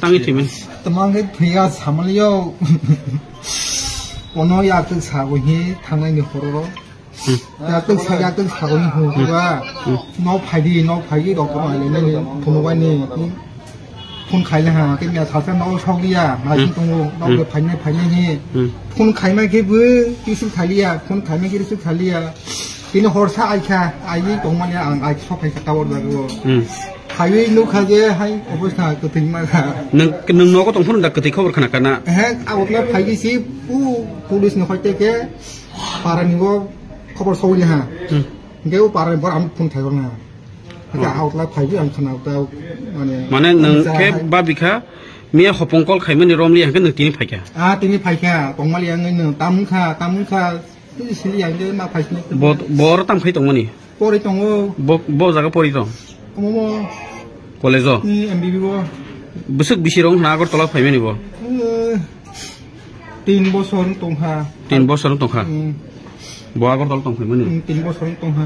Tangi thimen. Tamang cái thia samaliyo. Ono ya tu sago hi thangai ni horo. Ya tu sago ni horo. No phai dok ko mai le ni phunu wa ni. Phun khai la ha cái nhà thảo san no chog ya ma chi tong no le phai ni hi. Phun khai mai ke bu ti su khai ya phun khai mai ke su khai ya. Tin hor sa ai kha ai ni tong ma ya ang ai chok khai ta wa da go. Hai nu khaje hai obostha ko ting ma kha nung no ko tong phun dak kati khobor khana kana he out la phai si police ni hoite ke parani go khobor soi ha ge u parani bor am phun thai na ka out la phai am khana ta mane nung ke babikha mia hopongkol khaimani romli han kan tini phai ka tini phai kha tongmal yang ngi tam kha ti sili yang de ma phai ni bor tam khai tongmani pori tong bo jaga pori tong mo college MBB bo busuk bisirong na agor tola phaimani bo 3 বছর tongha 3 বছর tongha bo agor tola tong phaimani 3 বছর tongha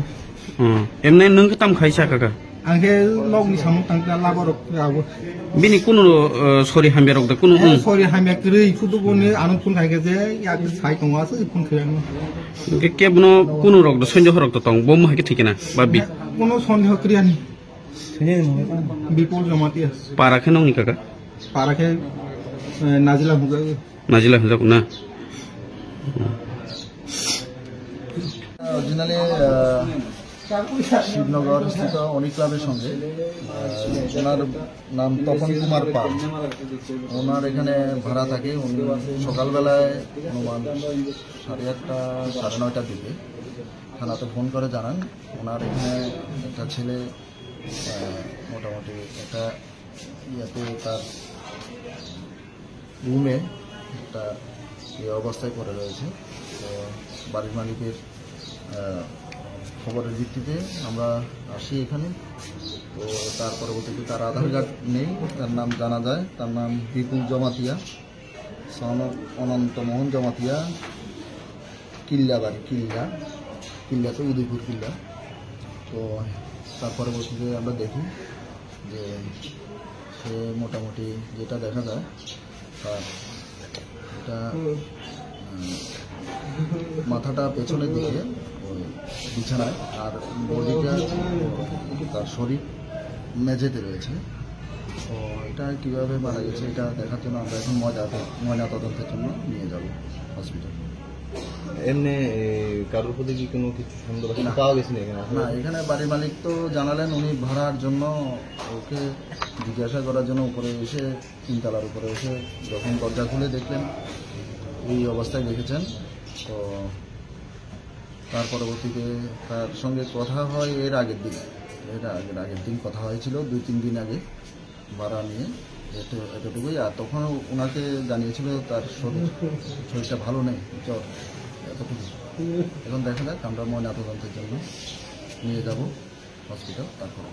emne nung tam khaisa kaka angke log ni samung tang la borok yago bini kunu sori hamberok da kunu sori hamya krei fudu bone anun pun khai ge ya sai tongwa su pun khyan ke bno kunu rok da sonjo rok da tong bom ha ke thikena babi kono sonjo kriani বিপুল জমাতিয়া পারাখে নং নি কাকা পারাখে নাজিলা হুজা না originally Shibnagar স্থিত অনিক ক্লাবের সঙ্গে ওনার নাম তপন কুমার পাল ওনার এখানে ভাড়া থাকে উনি সকালবেলায় অনুমান 8:30 9:30টার দিকে থানাতে ফোন করে জানান ওনার এখানে একটা ছেলে মোটামুটি একটা ইয়াতে তার রুমে একটা অবস্থায় পড়ে রয়েছে তো বাড়ির মালিকের খবরের ভিত্তিতে আমরা আসি এখানে তো তার পরবর্তীতে তার আধার কার্ড নেই তার নাম জানা যায় তার নাম বিপুল জমাতিয়া সন অনন্ত মোহন জমাতিয়া কিল্লা বাড়ি কিল্লাতে উদয়পুর কিল্লা তো তার পরবর্তীতে আমরা দেখি যে সে মোটামুটি যেটা দেখা যায় তার এটা মাথাটা পেছনের দিকে বিছানায় আর বডিটা তার শরীর মেঝেতে রয়েছে তো এটা কীভাবে মারা গেছে এটা দেখার জন্য আমরা এখন ময়না তদন্তের জন্য নিয়ে যাব হসপিটাল এমনি কারোর প্রতি কি কোনো কিছু সন্দেহ পাওয়া গেছে না এখানে বাড়ির মালিক তো জানালেন উনি ভাড়ার জন্য ওকে জিজ্ঞাসা করার জন্য উপরে এসে 3 তলার উপরে এসে যখন দরজা খুলে দেখলেন এই অবস্থায় দেখেছেন তো তার পরবর্তীতে তার সঙ্গে কথা হয় এর আগের দিন কথা হয়েছিল 2-3 দিন আগে ভাড়া নিয়ে এতটুকুই আর তখন ওনাকে জানিয়েছিল তার শরীরটা ভালো নেই জ্বর এতটুকু এখন দেখা যাক আমরা ময়না তদন্তের জন্য নিয়ে যাব হসপিটাল তারপর